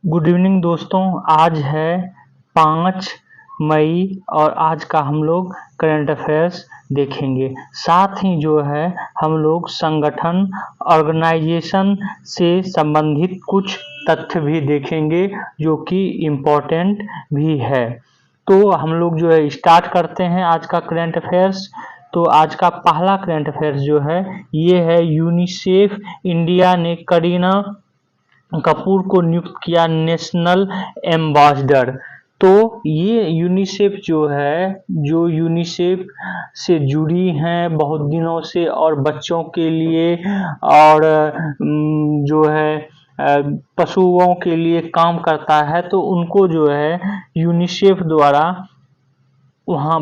Good evening दोस्तों। आज है 5 मई और आज का हम लोग करंट अफेयर्स देखेंगे। साथ ही जो है हम लोग संगठन ऑर्गेनाइजेशन से संबंधित कुछ तथ्य भी देखेंगे जो कि इम्पोर्टेंट भी है। तो हम लोग जो है स्टार्ट करते हैं आज का करंट अफेयर्स। तो आज का पहला करंट अफेयर्स जो है ये है, यूनिसेफ इंडिया ने करीना कपूर को नियुक्त किया नेशनल एम्बेसडर। तो ये यूनिसेफ जो है, जो यूनिसेफ से जुड़ी हैं बहुत दिनों से और बच्चों के लिए और जो है पशुओं के लिए काम करता है, तो उनको जो है यूनिसेफ द्वारा वहाँ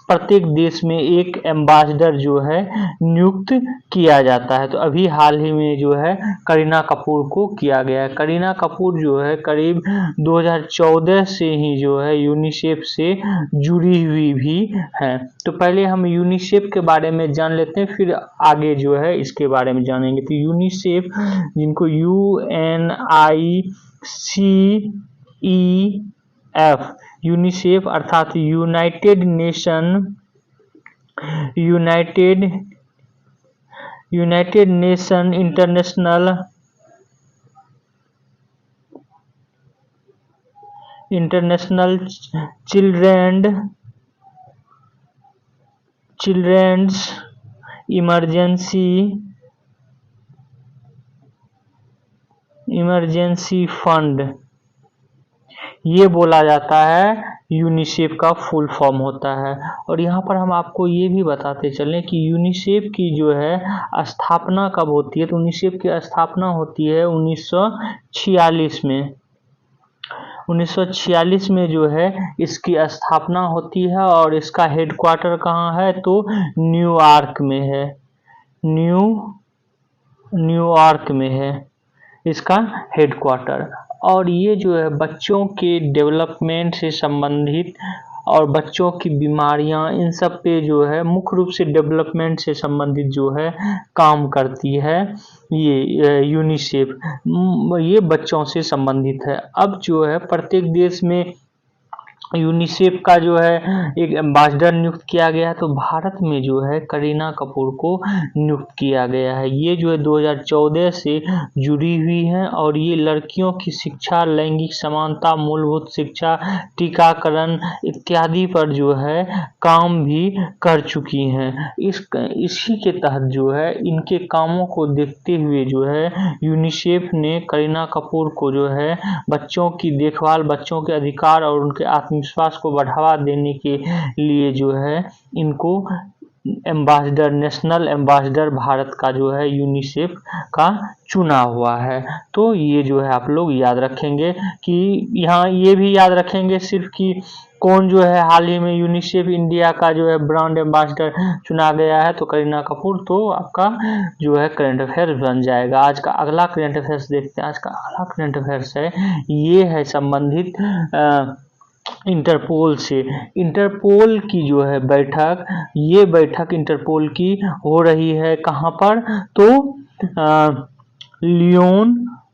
प्रत्येक देश में एक एम्बेसडर जो है नियुक्त किया जाता है। तो अभी हाल ही में जो है करीना कपूर को किया गया है। करीना कपूर जो है करीब 2014 से ही जो है यूनिसेफ से जुड़ी हुई भी है। तो पहले हम यूनिसेफ के बारे में जान लेते हैं, फिर आगे जो है इसके बारे में जानेंगे। तो यूनिसेफ, जिनको UNICEF यूनिसेफ अर्थात United nation international children's emergency fund, ये बोला जाता है, यूनिसेफ का फुल फॉर्म होता है। और यहाँ पर हम आपको ये भी बताते चलें कि यूनिसेफ की जो है स्थापना कब होती है। तो यूनिसेफ की स्थापना होती है 1946 में। 1946 में जो है इसकी स्थापना होती है और इसका हेडक्वार्टर कहाँ है, तो न्यूयॉर्क में है। न्यूयॉर्क में है इसका हेडक्वार्टर। और ये जो है बच्चों के डेवलपमेंट से संबंधित और बच्चों की बीमारियां, इन सब पे जो है मुख्य रूप से डेवलपमेंट से संबंधित जो है काम करती है। ये यूनिसेफ ये बच्चों से संबंधित है। अब जो है प्रत्येक देश में यूनिसेफ का जो है एक एम्बेसडर नियुक्त किया गया है। तो भारत में जो है करीना कपूर को नियुक्त किया गया है। ये जो है 2014 से जुड़ी हुई हैं और ये लड़कियों की शिक्षा, लैंगिक समानता, मूलभूत शिक्षा, टीकाकरण इत्यादि पर जो है काम भी कर चुकी हैं। इसी के तहत जो है इनके कामों को देखते हुए जो है यूनिसेफ ने करीना कपूर को जो है बच्चों की देखभाल, बच्चों के अधिकार और उनके आत्मविश्वास को बढ़ावा देने के लिए जो है इनको एम्बेसडर, नेशनल एम्बेसडर भारत का जो है यूनिसेफ का चुना हुआ है। तो ये जो है आप लोग याद रखेंगे कि यहाँ ये भी याद रखेंगे सिर्फ कि कौन जो है हाल ही में यूनिसेफ इंडिया का जो है ब्रांड एम्बेसडर चुना गया है, तो करीना कपूर। तो आपका जो है करंट अफेयर बन जाएगा। आज का अगला करंट अफेयर्स देखते हैं। आज का अगला करंट अफेयर्स है, ये है संबंधित इंटरपोल से। इंटरपोल की जो है बैठक, ये बैठक इंटरपोल की हो रही है कहाँ पर, तो लियोन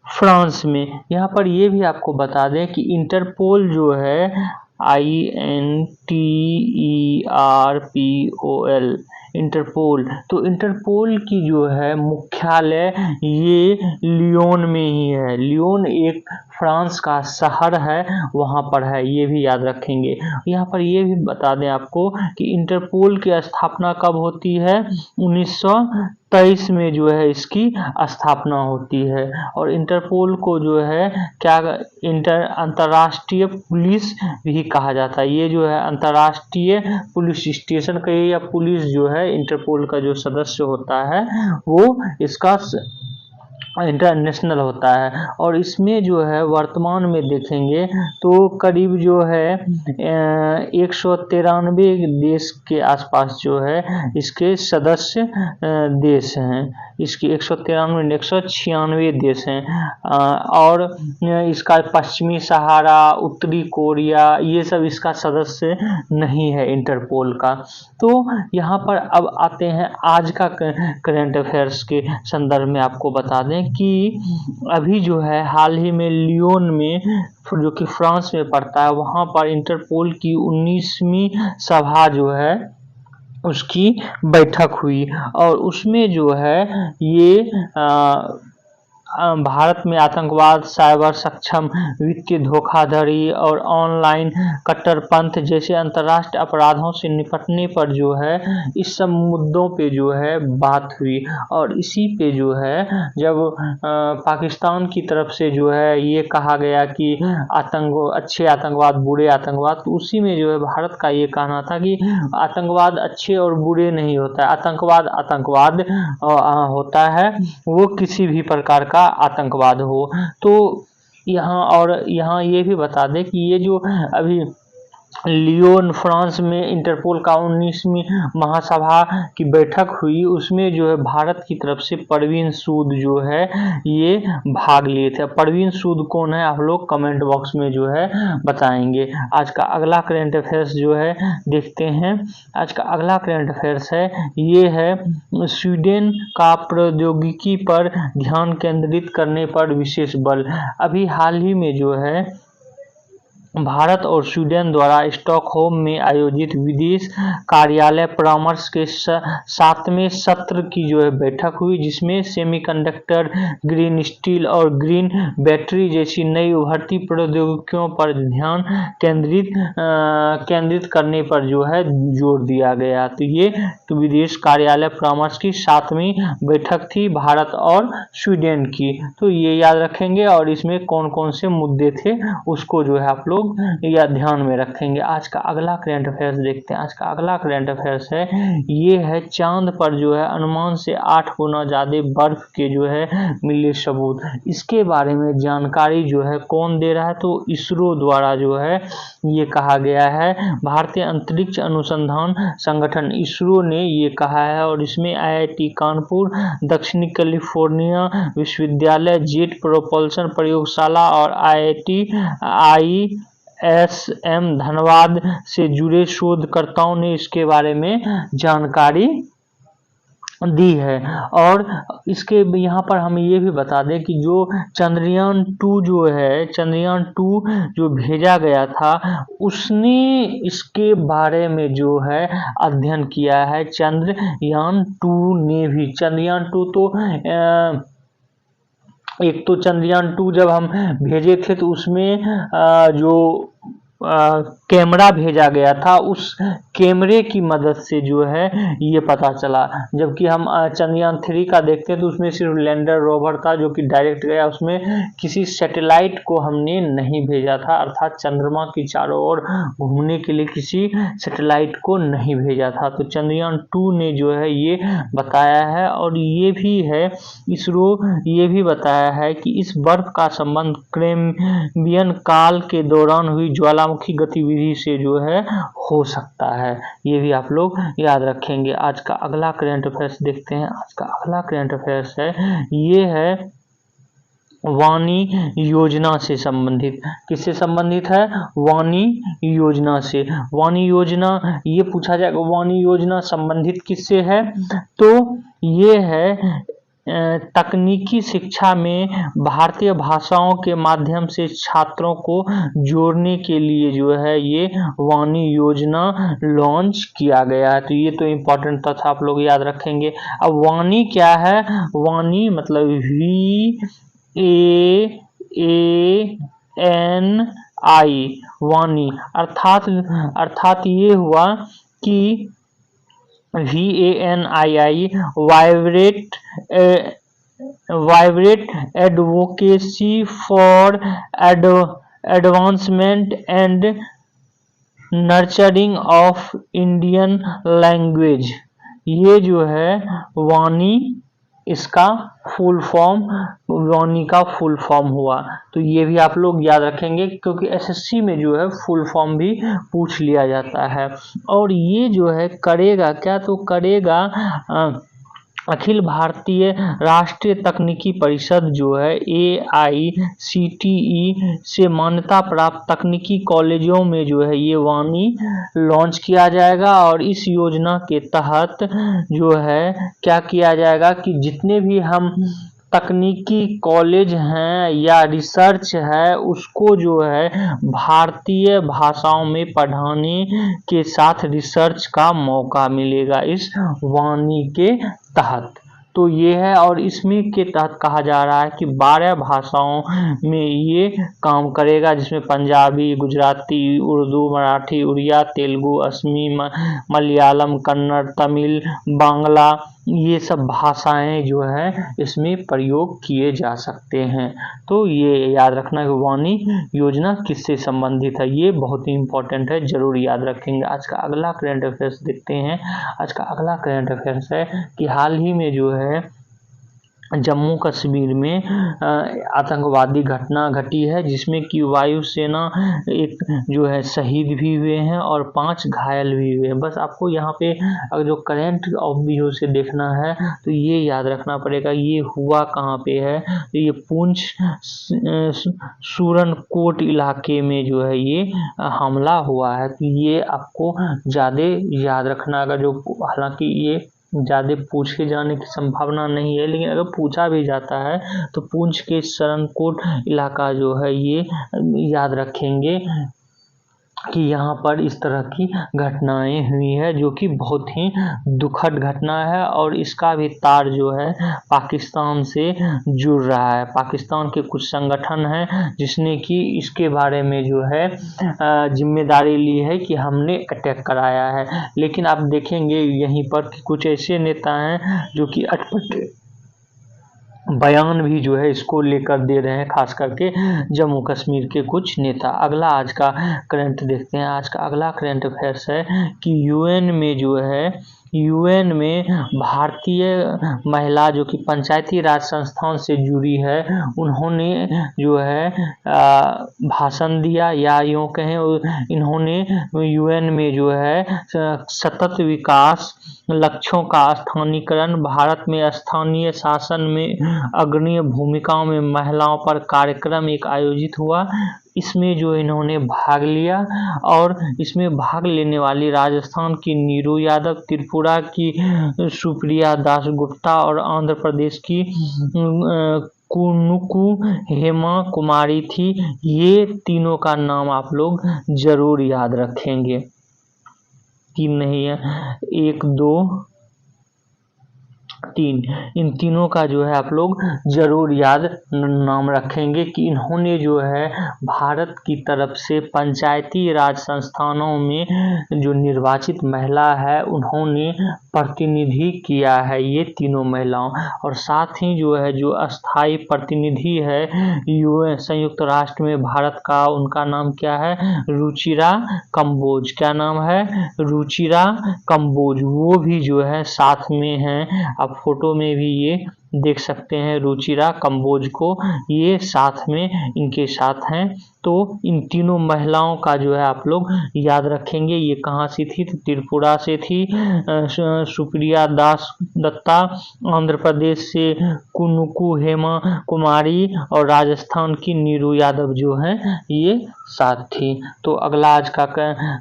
फ्रांस में। यहाँ पर ये भी आपको बता दें कि इंटरपोल जो है INTERPOL इंटरपोल, तो इंटरपोल की जो है मुख्यालय ये लियोन में ही है। लियोन एक फ्रांस का शहर है, वहाँ पर है, ये भी याद रखेंगे। यहाँ पर ये भी बता दें आपको कि इंटरपोल की स्थापना कब होती है, 1923 में जो है इसकी स्थापना होती है। और इंटरपोल को जो है क्या अंतर्राष्ट्रीय पुलिस भी कहा जाता है। ये जो है अंतर्राष्ट्रीय पुलिस स्टेशन का या पुलिस जो है इंटरपोल का जो सदस्य होता है वो इसका इंटरनेशनल होता है। और इसमें जो है वर्तमान में देखेंगे तो करीब जो है 193 देश के आसपास जो है इसके सदस्य देश हैं। इसके 196 देश हैं। और इसका पश्चिमी सहारा, उत्तरी कोरिया, ये सब इसका सदस्य नहीं है इंटरपोल का। तो यहाँ पर अब आते हैं आज का करंट अफेयर्स के संदर्भ में आपको बता दें कि अभी जो है हाल ही में लियोन में, जो कि फ्रांस में पड़ता है, वहाँ पर इंटरपोल की 19वीं सभा जो है उसकी बैठक हुई और उसमें जो है ये भारत में आतंकवाद, साइबर सक्षम, वित्तीय धोखाधड़ी और ऑनलाइन कट्टरपंथ जैसे अंतर्राष्ट्रीय अपराधों से निपटने पर जो है इस सब मुद्दों पे जो है बात हुई। और इसी पे जो है जब पाकिस्तान की तरफ से जो है ये कहा गया कि अच्छे आतंकवाद, बुरे आतंकवाद, तो उसी में जो है भारत का ये कहना था कि आतंकवाद अच्छे और बुरे नहीं होता है, आतंकवाद आतंकवाद होता है, वो किसी भी प्रकार का आतंकवाद हो। तो यहाँ ये भी बता दें कि ये जो अभी लियोन फ्रांस में इंटरपोल का 19वीं महासभा की बैठक हुई, उसमें जो है भारत की तरफ से परवीन सूद जो है ये भाग लिए थे। परवीन सूद कौन है, आप लोग कमेंट बॉक्स में जो है बताएंगे। आज का अगला करंट अफेयर्स जो है देखते हैं। आज का अगला करंट अफेयर्स है, ये है स्वीडन का प्रौद्योगिकी पर ध्यान केंद्रित करने पर विशेष बल। अभी हाल ही में जो है भारत और स्वीडन द्वारा स्टॉकहोम में आयोजित विदेश कार्यालय परामर्श के 7वें सत्र की जो है बैठक हुई, जिसमें सेमीकंडक्टर, ग्रीन स्टील और ग्रीन बैटरी जैसी नई उभरती प्रौद्योगिकियों पर ध्यान केंद्रित करने पर जो है जोर दिया गया। तो ये विदेश कार्यालय परामर्श की 7वीं बैठक थी भारत और स्वीडन की। तो ये याद रखेंगे और इसमें कौन कौन से मुद्दे थे उसको जो है आप लोग या ध्यान में रखेंगे। आज का अगला करंट अफेयर्स देखते हैं। आज का अगला करंट अफेयर्स है, ये है चांद पर जो है अनुमान से 8 गुना ज्यादा बर्फ के जो है मिले सबूत। इसके बारे में जानकारी जो है कौन दे रहा है, तो इसरो द्वारा जो है ये कहा गया है। भारतीय अंतरिक्ष अनुसंधान संगठन इसरो ने ये कहा है और इसमें IIT कानपुर, दक्षिणी कैलिफोर्निया विश्वविद्यालय, जेट प्रोपल्शन प्रयोगशाला और ISM धनबाद से जुड़े शोधकर्ताओं ने इसके बारे में जानकारी दी है। और इसके यहाँ पर हम ये भी बता दें कि जो चंद्रयान 2 जो है, चंद्रयान 2 जो भेजा गया था, उसने इसके बारे में जो है अध्ययन किया है। चंद्रयान 2 ने भी, चंद्रयान 2 तो एक तो चंद्रयान 2 जब हम भेजे थे तो उसमें जो कैमरा भेजा गया था, उस कैमरे की मदद से जो है ये पता चला। जबकि हम चंद्रयान 3 का देखते हैं तो उसमें सिर्फ लैंडर रोवर था जो कि डायरेक्ट गया, उसमें किसी सैटेलाइट को हमने नहीं भेजा था, अर्थात चंद्रमा की चारों ओर घूमने के लिए किसी सैटेलाइट को नहीं भेजा था। तो चंद्रयान 2 ने जो है ये बताया है। और ये भी है, इसरो ये भी बताया है कि इस बर्फ का संबंध कैम्ब्रियन काल के दौरान हुई ज्वालामुखी गतिविधि से जो है हो सकता है। ये भी आप लोग याद रखेंगे। आज का अगला करंट अफेयर्स देखते हैं। आज का अगला करंट अफेयर्स है, ये है वाणी योजना से संबंधित। किससे संबंधित है? वाणी योजना से। वाणी योजना ये पूछा जाएगा, वाणी योजना संबंधित किससे है? तो ये है तकनीकी शिक्षा में भारतीय भाषाओं के माध्यम से छात्रों को जोड़ने के लिए जो है ये वाणी योजना लॉन्च किया गया है। तो ये तो इम्पोर्टेंट तथ्य आप लोग याद रखेंगे। अब वाणी क्या है? वाणी मतलब VAANI, वाणी अर्थात ये हुआ कि VANII vibrate advocacy for advancement and nurturing of Indian language. ये जो है वाणी, इसका फुल फॉर्म, वाणी का फुल फॉर्म हुआ। तो ये भी आप लोग याद रखेंगे क्योंकि SSC में जो है फुल फॉर्म भी पूछ लिया जाता है। और ये जो है करेगा क्या? तो करेगा अखिल भारतीय राष्ट्रीय तकनीकी परिषद जो है AICTE से मान्यता प्राप्त तकनीकी कॉलेजों में जो है ये वाणी लॉन्च किया जाएगा। और इस योजना के तहत जो है क्या किया जाएगा कि जितने भी हम तकनीकी कॉलेज हैं या रिसर्च है उसको जो है भारतीय भाषाओं में पढ़ाने के साथ रिसर्च का मौका मिलेगा इस वाणी के तहत। तो ये है, और इसमें के तहत कहा जा रहा है कि 12 भाषाओं में ये काम करेगा, जिसमें पंजाबी, गुजराती, उर्दू, मराठी, उड़िया, तेलुगु, असमी, मलयालम, कन्नड़, तमिल, बांग्ला, ये सब भाषाएं जो है इसमें प्रयोग किए जा सकते हैं। तो ये याद रखना कि वाणी योजना किससे संबंधित है, ये बहुत ही इंपॉर्टेंट है, जरूर याद रखेंगे। आज का अगला करंट अफेयर्स देखते हैं। आज का अगला करंट अफेयर्स है कि हाल ही में जो है जम्मू कश्मीर में आतंकवादी घटना घटी है, जिसमें कि वायुसेना एक जो है शहीद भी हुए हैं और 5 घायल भी हुए हैं। बस आपको यहाँ पे अगर जो करंट ऑफ व्यू से देखना है तो ये याद रखना पड़ेगा ये हुआ कहाँ पे है। तो ये पुंछ सूरनकोट इलाके में जो है ये हमला हुआ है। तो ये आपको ज़्यादा याद रखना, अगर जो हालांकि ये ज़्यादा पूछे जाने की संभावना नहीं है, लेकिन अगर पूछा भी जाता है तो पुंछ के सूरनकोट इलाका जो है ये याद रखेंगे कि यहाँ पर इस तरह की घटनाएं हुई है, जो कि बहुत ही दुखद घटना है। और इसका भी तार जो है पाकिस्तान से जुड़ रहा है। पाकिस्तान के कुछ संगठन हैं जिसने कि इसके बारे में जो है जिम्मेदारी ली है कि हमने अटैक कराया है। लेकिन आप देखेंगे यहीं पर कि कुछ ऐसे नेता हैं जो कि अटपटे बयान भी जो है इसको लेकर दे रहे हैं, खास करके जम्मू कश्मीर के कुछ नेता। अगला आज का करंट देखते हैं। आज का अगला करंट अफेयर्स है कि यूएन में जो है यूएन में भारतीय महिला जो कि पंचायती राज संस्थान से जुड़ी है, उन्होंने जो है भाषण दिया, या यूँ कहें इन्होंने यूएन में जो है सतत विकास लक्ष्यों का स्थानीयकरण, भारत में स्थानीय शासन में अग्रणी भूमिकाओं में महिलाओं पर कार्यक्रम एक आयोजित हुआ। इसमें जो इन्होंने भाग लिया, और इसमें भाग लेने वाली राजस्थान की नीरू यादव, त्रिपुरा की सुप्रिया दास गुप्ता और आंध्र प्रदेश की कुनुकु हेमा कुमारी थी। ये तीनों का नाम आप लोग जरूर याद रखेंगे। 3 नहीं है, 1 2 3, इन तीनों का जो है आप लोग जरूर याद नाम रखेंगे कि इन्होंने जो है भारत की तरफ से पंचायती राज संस्थानों में जो निर्वाचित महिला है उन्होंने प्रतिनिधि किया है, ये तीनों महिलाओं। और साथ ही जो है जो अस्थाई प्रतिनिधि है यूएन संयुक्त राष्ट्र में भारत का, उनका नाम क्या है, रुचिरा कंबोज। क्या नाम है, रुचिरा कंबोज। वो भी जो है साथ में हैं, आप फोटो में भी ये देख सकते हैं रुचिरा कंबोज को, ये साथ में इनके साथ हैं। तो इन तीनों महिलाओं का जो है आप लोग याद रखेंगे। ये कहाँ से थी, तो त्रिपुरा से थी सुप्रिया दास दत्ता, आंध्र प्रदेश से कुनुकु हेमा कुमारी, और राजस्थान की नीरू यादव जो है ये साथ थी। तो अगला आज का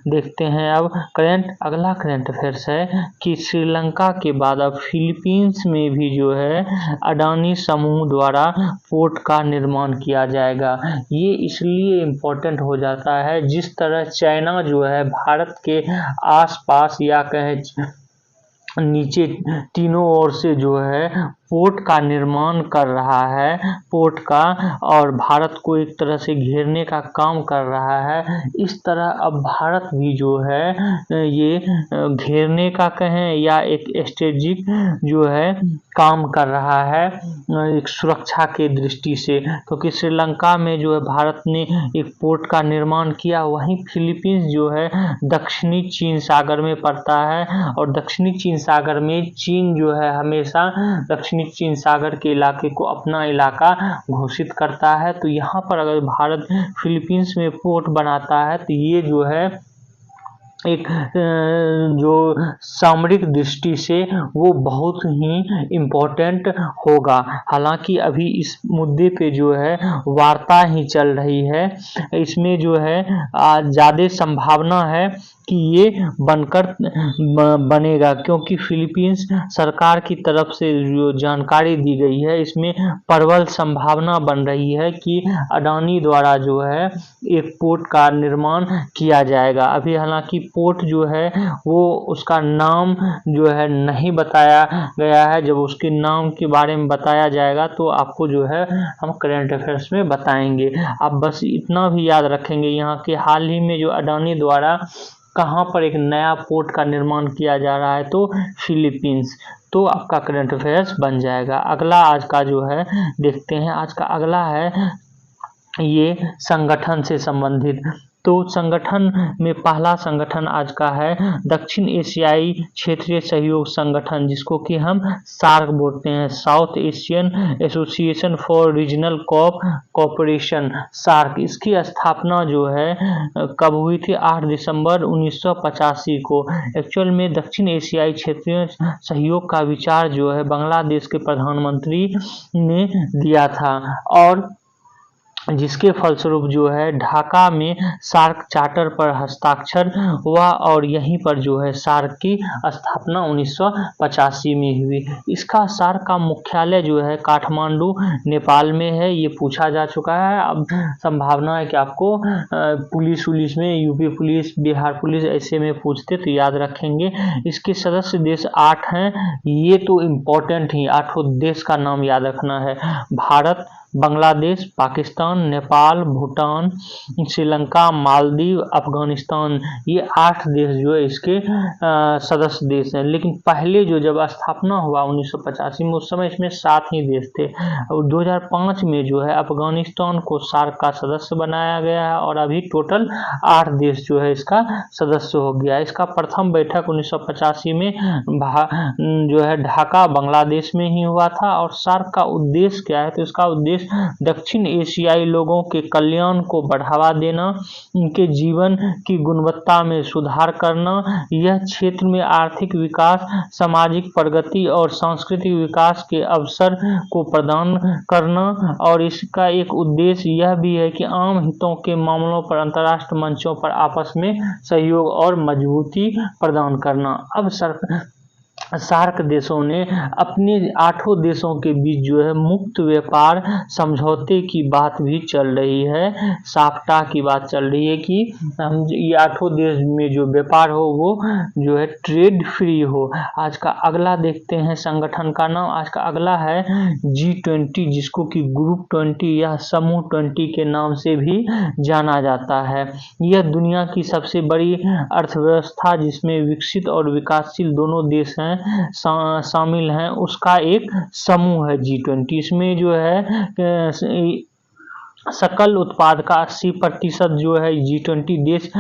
देखते हैं अब करंट। अगला करंट अफेयर्स है कि श्रीलंका के बाद अब फिलीपींस में भी जो है अडानी समूह द्वारा पोर्ट का निर्माण किया जाएगा। ये इसलिए इम्पोर्टेंट हो जाता है, जिस तरह चाइना जो है भारत के आसपास या कहें नीचे तीनों ओर से जो है पोर्ट का निर्माण कर रहा है, पोर्ट का, और भारत को एक तरह से घेरने का काम कर रहा है। इस तरह अब भारत भी जो है ये घेरने का कहें या एक स्ट्रेटेजिक जो है काम कर रहा है एक सुरक्षा के दृष्टि से, क्योंकि श्रीलंका में जो है भारत ने एक पोर्ट का निर्माण किया। वहीं फिलीपींस जो है दक्षिणी चीन सागर में पड़ता है, और दक्षिणी चीन सागर में चीन जो है हमेशा दक्षिणी चीन सागर के इलाके को अपना इलाका घोषित करता है। तो यहाँ पर अगर भारत फिलीपींस में पोर्ट बनाता है तो ये जो है एक जो सामरिक दृष्टि से वो बहुत ही इम्पोर्टेंट होगा। हालांकि अभी इस मुद्दे पे जो है वार्ता ही चल रही है, इसमें जो है ज़्यादा संभावना है कि ये बनकर बनेगा, क्योंकि फिलीपींस सरकार की तरफ से जो जानकारी दी गई है इसमें प्रबल संभावना बन रही है कि अडानी द्वारा जो है एक पोर्ट का निर्माण किया जाएगा। अभी हालांकि पोर्ट जो है वो उसका नाम जो है नहीं बताया गया है, जब उसके नाम के बारे में बताया जाएगा तो आपको जो है हम करंट अफेयर्स में बताएंगे। आप बस इतना भी याद रखेंगे यहाँ के हाल ही में जो अडानी द्वारा कहाँ पर एक नया पोर्ट का निर्माण किया जा रहा है, तो फिलीपींस, तो आपका करंट अफेयर्स बन जाएगा। अगला आज का जो है देखते हैं, आज का अगला है ये संगठन से संबंधित। तो संगठन में पहला संगठन आज का है दक्षिण एशियाई क्षेत्रीय सहयोग संगठन, जिसको कि हम सार्क बोलते हैं, South Asian association for regional cooperation, SAARC. इसकी स्थापना जो है कब हुई थी? 8 दिसंबर 1985 को। एक्चुअल में दक्षिण एशियाई क्षेत्रीय सहयोग का विचार जो है बांग्लादेश के प्रधानमंत्री ने दिया था, और जिसके फलस्वरूप जो है ढाका में सार्क चार्टर पर हस्ताक्षर हुआ, और यहीं पर जो है सार्क की स्थापना 1985 में हुई। इसका सार्क का मुख्यालय जो है काठमांडू नेपाल में है, ये पूछा जा चुका है। अब संभावना है कि आपको पुलिस में यूपी पुलिस, बिहार पुलिस ऐसे में पूछते तो याद रखेंगे। इसके सदस्य देश 8 हैं, ये तो इम्पोर्टेंट ही, 8 देश का नाम याद रखना है। भारत, बांग्लादेश, पाकिस्तान, नेपाल, भूटान, श्रीलंका, मालदीव, अफगानिस्तान, ये 8 देश जो है इसके सदस्य देश हैं। लेकिन पहले जो जब स्थापना हुआ 1985 में, उस समय इसमें 7 ही देश थे, और 2005 में जो है अफगानिस्तान को सार्क का सदस्य बनाया गया है, और अभी टोटल 8 देश जो है इसका सदस्य हो गया। इसका प्रथम बैठक 1985 में जो है ढाका बांग्लादेश में ही हुआ था। और सार्क का उद्देश्य क्या है? तो इसका उद्देश्य दक्षिण एशियाई लोगों के कल्याण को बढ़ावा देना, उनके जीवन की गुणवत्ता में सुधार करना, यह क्षेत्र में आर्थिक विकास, सामाजिक प्रगति और सांस्कृतिक विकास के अवसर को प्रदान करना, और इसका एक उद्देश्य यह भी है कि आम हितों के मामलों पर अंतर्राष्ट्रीय मंचों पर आपस में सहयोग और मजबूती प्रदान करना। अब सार्क देशों ने अपने 8 देशों के बीच जो है मुक्त व्यापार समझौते की बात भी चल रही है, साफ्टा की बात चल रही है कि हम ये 8 देश में जो व्यापार हो वो जो है ट्रेड फ्री हो। आज का अगला देखते हैं संगठन का नाम, आज का अगला है G20, जिसको कि ग्रुप 20 या समूह 20 के नाम से भी जाना जाता है। यह दुनिया की सबसे बड़ी अर्थव्यवस्था, जिसमें विकसित और विकासशील दोनों देश हैं शामिल हैं, उसका एक समूह है G20। इसमें जो है सकल उत्पाद का 80% जो है G20 देश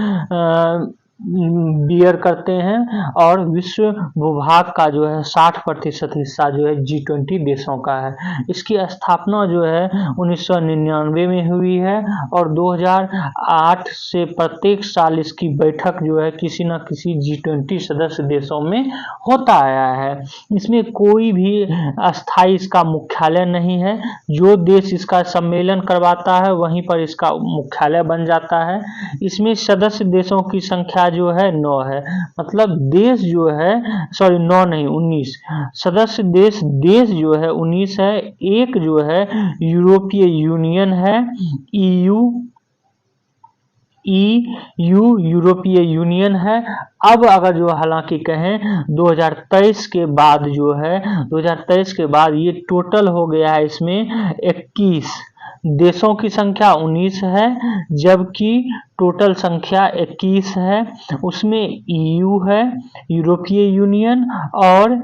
बियर करते हैं, और विश्व भूभाग का जो है 60% हिस्सा जो है G20 देशों का है। इसकी स्थापना जो है 1999 में हुई है, और 2008 से प्रत्येक साल इसकी बैठक जो है किसी न किसी G20 सदस्य देशों में होता आया है। इसमें कोई भी अस्थायी इसका मुख्यालय नहीं है, जो देश इसका सम्मेलन करवाता है वहीं पर इसका मुख्यालय बन जाता है। इसमें सदस्य देशों की संख्या जो है 9 है, मतलब देश जो है 9 नहीं 19 सदस्य देश जो है 19 है। एक जो है यूरोपीय यूनियन है, EU यूरोपीय यूनियन है। अब अगर जो हालांकि कहें 2023 के बाद जो है 2023 के बाद ये टोटल हो गया है, इसमें 21 देशों की संख्या 19 है, जबकि टोटल संख्या 21 है। उसमें EU है, यूरोपीय यूनियन और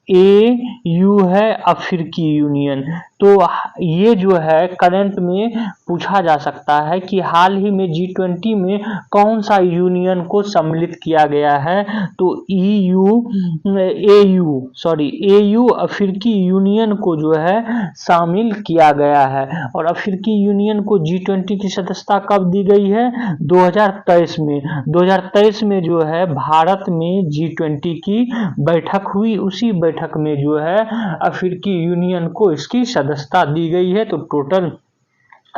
AU है अफ्रीकी यूनियन। तो ये जो है करंट में पूछा जा सकता है कि हाल ही में G20 में कौन सा यूनियन को सम्मिलित किया गया है। तो AU अफ्रीकी यूनियन को जो है शामिल किया गया है। और अफ्रीकी यूनियन को G20 की सदस्यता कब दी गई है? 2023 में। 2023 में जो है भारत में G20 की बैठक हुई, उसी बैठक में जो है अफ्रीकी यूनियन को इसकी सदस्यता दी गई है। तो टोटल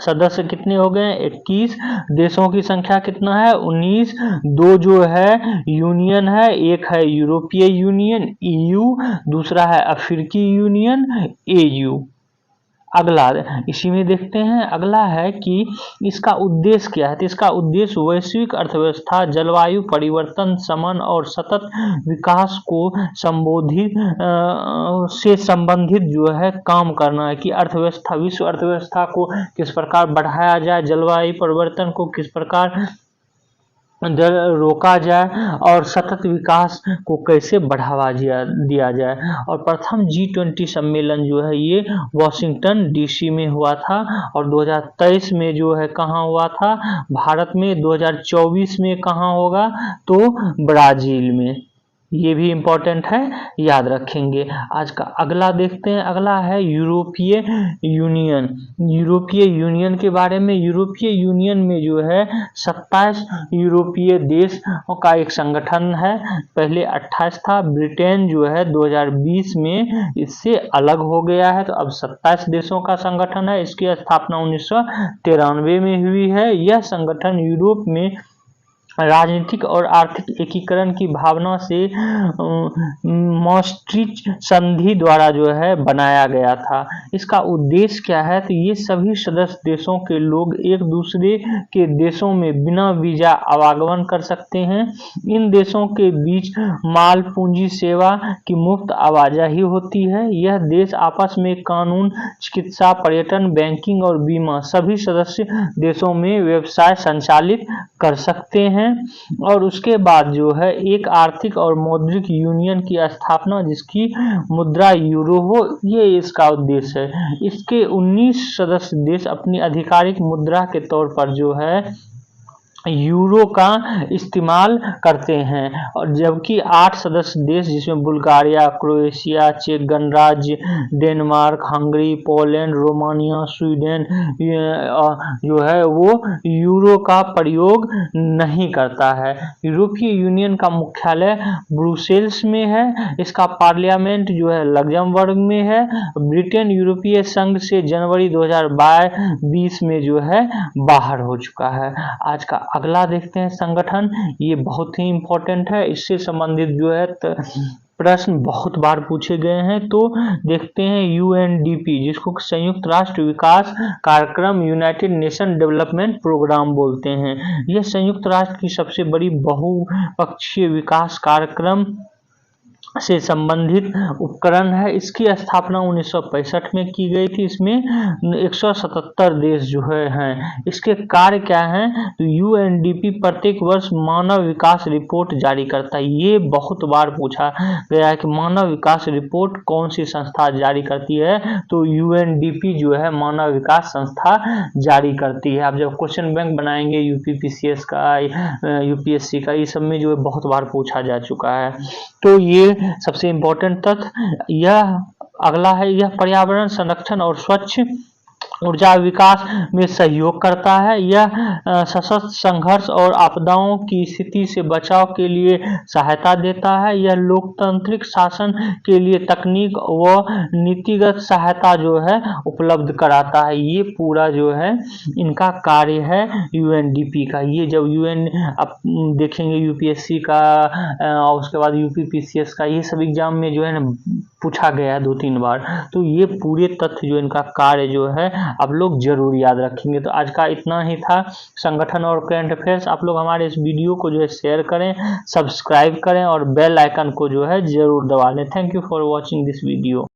सदस्य कितने हो गए? 21। देशों की संख्या कितना है? 19। दो जो है यूनियन है, एक है यूरोपीय यूनियन EU, दूसरा है अफ्रीकी यूनियन AU। अगला इसी में देखते हैं, अगला है कि इसका उद्देश्य क्या है। तो इसका उद्देश्य वैश्विक अर्थव्यवस्था, जलवायु परिवर्तन, समन और सतत विकास को संबंधित जो है काम करना है कि अर्थव्यवस्था, विश्व अर्थव्यवस्था को किस प्रकार बढ़ाया जाए, जलवायु परिवर्तन को किस प्रकार रोका जाए और सतत विकास को कैसे बढ़ावा दिया जाए। और प्रथम G20 सम्मेलन जो है ये वॉशिंगटन DC में हुआ था और 2023 में जो है कहाँ हुआ था? भारत में। 2024 में कहाँ होगा? तो ब्राजील में। ये भी इम्पोर्टेंट है, याद रखेंगे। आज का अगला देखते हैं, अगला है यूरोपीय यूनियन। यूरोपीय यूनियन के बारे में, यूरोपीय यूनियन में जो है 27 यूरोपीय देश का एक संगठन है। पहले 28 था। ब्रिटेन जो है 2020 में इससे अलग हो गया है, तो अब 27 देशों का संगठन है। इसकी स्थापना 1993 में हुई है। यह संगठन यूरोप में राजनीतिक और आर्थिक एकीकरण की भावना से maastricht संधि द्वारा जो है बनाया गया था। इसका उद्देश्य क्या है? तो ये सभी सदस्य देशों के लोग एक दूसरे के देशों में बिना वीजा आवागमन कर सकते हैं। इन देशों के बीच माल, पूंजी, सेवा की मुफ्त आवाजाही होती है। यह देश आपस में कानून, चिकित्सा, पर्यटन, बैंकिंग और बीमा सभी सदस्य देशों में व्यवसाय संचालित कर सकते हैं। और उसके बाद जो है एक आर्थिक और मौद्रिक यूनियन की स्थापना जिसकी मुद्रा यूरो हो, ये इसका उद्देश्य है। इसके 19 सदस्य देश अपनी आधिकारिक मुद्रा के तौर पर जो है यूरो का इस्तेमाल करते हैं। और जबकि 8 सदस्य देश जिसमें बुल्गारिया, क्रोएशिया, चेक गणराज्य, Denmark, Hungary, Poland, Romania, Sweden जो है वो यूरो का प्रयोग नहीं करता है। यूरोपीय यूनियन का मुख्यालय ब्रुसेल्स में है। इसका पार्लियामेंट जो है लग्जमबर्ग में है। ब्रिटेन यूरोपीय संघ से जनवरी 2020 में जो है बाहर हो चुका है। आज का अगला देखते हैं संगठन, ये बहुत ही इंपॉर्टेंट है। इससे संबंधित जो है प्रश्न बहुत बार पूछे गए हैं। तो देखते हैं UNDP, जिसको संयुक्त राष्ट्र विकास कार्यक्रम, यूनाइटेड नेशन डेवलपमेंट प्रोग्राम बोलते हैं। यह संयुक्त राष्ट्र की सबसे बड़ी बहुपक्षीय विकास कार्यक्रम से संबंधित उपकरण है। इसकी स्थापना 1965 में की गई थी। इसमें 177 देश जो हैं। इसके कार्य क्या हैं? तो UNDP प्रत्येक वर्ष मानव विकास रिपोर्ट जारी करता है। ये बहुत बार पूछा गया है कि मानव विकास रिपोर्ट कौन सी संस्था जारी करती है? तो UNDP जो है मानव विकास संस्था जारी करती है। आप जब क्वेश्चन बैंक बनाएंगे UPPCS का, UPSC का, ये सब में जो है बहुत बार पूछा जा चुका है। तो ये सबसे इम्पोर्टेंट तथ्य। यह अगला है, यह पर्यावरण संरक्षण और स्वच्छ ऊर्जा विकास में सहयोग करता है। यह सशस्त्र संघर्ष और आपदाओं की स्थिति से बचाव के लिए सहायता देता है। यह लोकतांत्रिक शासन के लिए तकनीक व नीतिगत सहायता जो है उपलब्ध कराता है। ये पूरा जो है इनका कार्य है UNDP का। ये जब आप देखेंगे UPSC का और उसके बाद UPPCS का, ये सब एग्जाम में जो है ना पूछा गया है 2-3 बार। तो ये पूरे तथ्य जो इनका कार्य जो है आप लोग जरूर याद रखेंगे। तो आज का इतना ही था संगठन और करंट अफेयर्स। आप लोग हमारे इस वीडियो को जो है शेयर करें, सब्सक्राइब करें और बेल आइकन को जो है जरूर दबा लें। Thank you for watching this video.